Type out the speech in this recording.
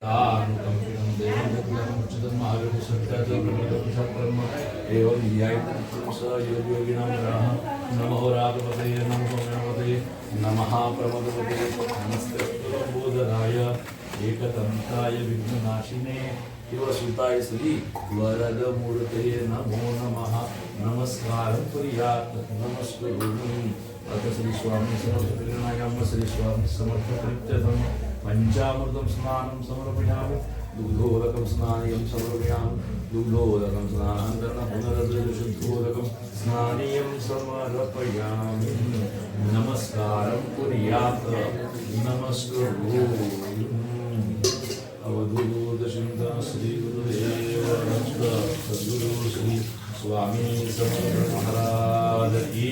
अनुकंपितं देवं यज्ञमुचितं महावीरसत्याचं ब्रह्म एवं ध्यायितं स योगिनां ग्रहः नमो राघवते नमो गणपते नमः प्रमदवते नमस्ते बोधराय एकदन्ताय विघ्ननाशिने शिवसुताय श्री वरदमूर्तये नमो नमः नमस्कारं कुर्यात् नमस्कुरुमि अथ श्री स्वामी समर्थ प्रेरणायाम श्री स्वामी समर्थ प्रीत्यर्थं पंचामृतं स्नानं समर्पयामि दुग्धोदकं स्नानीयं समर्पयामि दुग्धोदकं स्नानान्तरं पुनरद्विशुद्धोदकं स्नानीयं समर्पयामि नमस्कारं कुर्यात् नमस्कुरु अवधूतचिन्ता श्री गुरुदेव दत्त सद्गुरु श्री स्वामी समर्थ महाराज की